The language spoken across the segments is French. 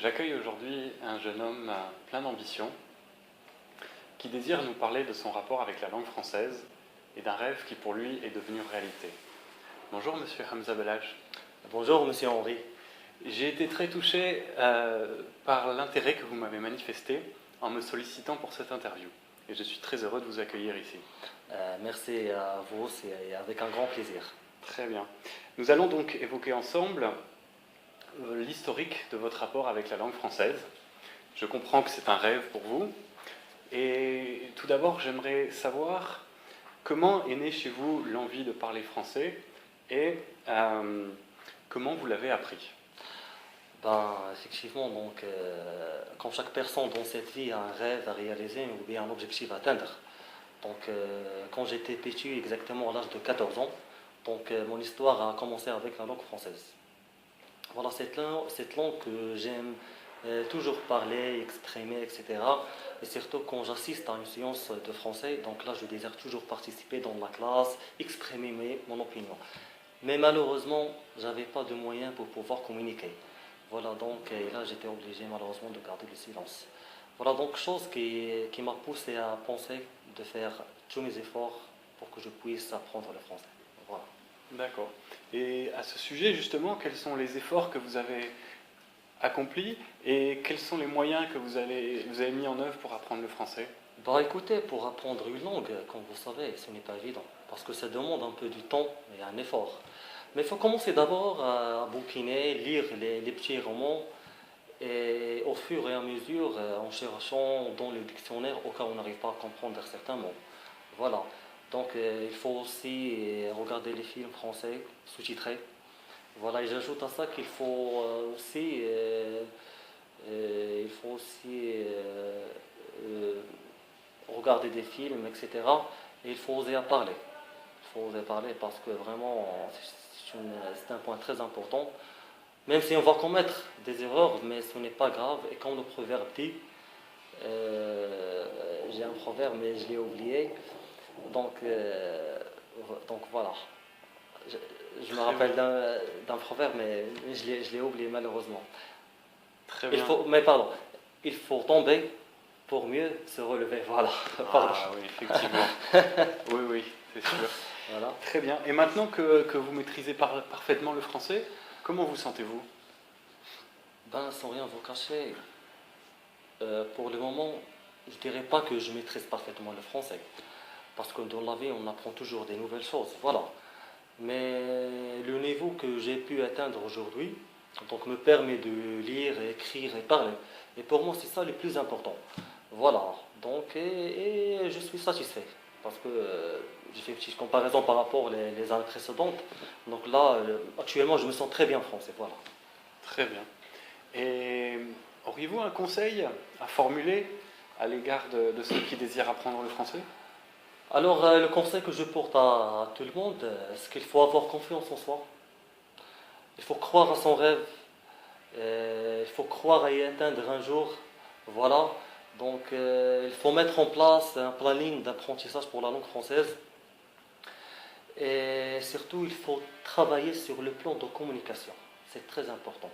J'accueille aujourd'hui un jeune homme plein d'ambition qui désire nous parler de son rapport avec la langue française et d'un rêve qui pour lui est devenu réalité. Bonjour Monsieur Hamza Belhaj. Bonjour Monsieur Henri. J'ai été très touché par l'intérêt que vous m'avez manifesté en me sollicitant pour cette interview. Et je suis très heureux de vous accueillir ici. Merci à vous, c'est avec un grand plaisir. Très bien. Nous allons donc évoquer ensemble l'historique de votre rapport avec la langue française. Je comprends que c'est un rêve pour vous. Et tout d'abord, j'aimerais savoir comment est née chez vous l'envie de parler français et comment vous l'avez appris. Effectivement, quand chaque personne dans cette vie a un rêve à réaliser ou bien un objectif à atteindre. Quand j'étais petit, exactement à l'âge de 14 ans, mon histoire a commencé avec la langue française. Voilà, cette langue que j'aime toujours parler, exprimer, etc. Et surtout quand j'assiste à une séance de français, donc là je désire toujours participer dans la classe, exprimer mon opinion. Mais malheureusement, je n'avais pas de moyens pour pouvoir communiquer. Voilà, et là j'étais obligé malheureusement de garder le silence. Voilà, donc chose qui m'a poussé à penser de faire tous mes efforts pour que je puisse apprendre le français. Voilà. D'accord. Et à ce sujet, justement, quels sont les efforts que vous avez accomplis et quels sont les moyens que vous avez mis en œuvre pour apprendre le français? Écoutez, pour apprendre une langue, comme vous savez, ce n'est pas évident, parce que ça demande un peu du temps et un effort. Mais il faut commencer d'abord à bouquiner, lire les petits romans, et au fur et à mesure, en cherchant dans le dictionnaire au cas où on n'arrive pas à comprendre certains mots. Voilà. Il faut aussi regarder les films français sous-titrés. Voilà, et j'ajoute à ça qu'il faut aussi, regarder des films, etc. Et il faut oser en parler. Il faut oser parler parce que vraiment, c'est un point très important. Même si on va commettre des erreurs, mais ce n'est pas grave. Et comme le proverbe dit, j'ai un proverbe, mais je l'ai oublié. Voilà. Je me rappelle d'un proverbe, mais je l'ai oublié malheureusement. Très bien. Il faut tomber pour mieux se relever. Voilà. Ah oui, effectivement. Oui, c'est sûr. Voilà. Très bien. Et maintenant que vous maîtrisez parfaitement le français, comment vous sentez-vous? Sans rien vous cacher, pour le moment, je ne dirais pas que je maîtrise parfaitement le français. Parce que dans la vie, on apprend toujours des nouvelles choses. Voilà. Mais le niveau que j'ai pu atteindre aujourd'hui me permet de lire, écrire et parler. Et pour moi, c'est ça le plus important. Voilà. Et je suis satisfait. Parce que j'ai fait une petite comparaison par rapport aux années précédentes. Donc là, actuellement, je me sens très bien français. Voilà. Très bien. Et auriez-vous un conseil à formuler à l'égard de ceux qui désirent apprendre le français? Alors, le conseil que je porte à tout le monde, c'est qu'il faut avoir confiance en soi. Il faut croire à son rêve. Il faut croire à y atteindre un jour. Voilà. Il faut mettre en place un planning d'apprentissage pour la langue française. Et surtout, il faut travailler sur le plan de communication. C'est très important.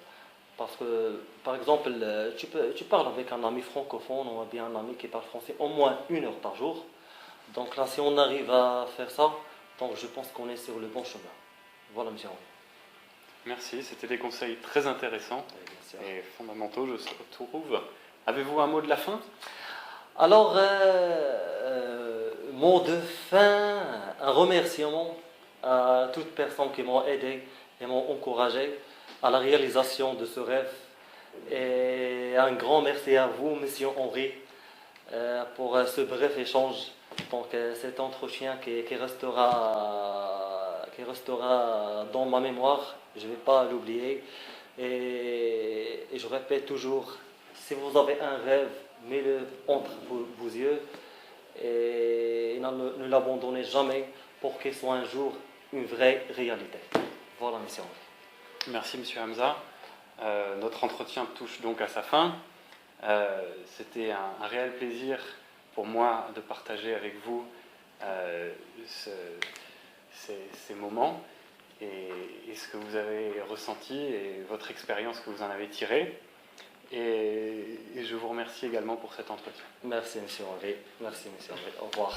Parce que, par exemple, tu parles avec un ami francophone ou bien un ami qui parle français au moins 1 heure par jour. Donc là, si on arrive à faire ça, je pense qu'on est sur le bon chemin. Voilà, monsieur Henri. Merci, c'était des conseils très intéressants et fondamentaux, je trouve. Avez-vous un mot de la fin? Alors, mot de fin, un remerciement à toutes personnes qui m'ont aidé et m'ont encouragé à la réalisation de ce rêve. Et un grand merci à vous, monsieur Henri, pour ce bref échange. Cet entretien qui restera dans ma mémoire, je ne vais pas l'oublier. Et je répète toujours, si vous avez un rêve, mettez-le entre vos yeux et ne l'abandonnez jamais pour qu'il soit un jour une vraie réalité. Voilà, monsieur Henri. Merci, monsieur Hamza. Notre entretien touche donc à sa fin. C'était un réel plaisir pour moi de partager avec vous ces moments et ce que vous avez ressenti et votre expérience que vous en avez tirée. Et je vous remercie également pour cet entretien. Merci, monsieur Henri. Merci, monsieur Henri. Au revoir.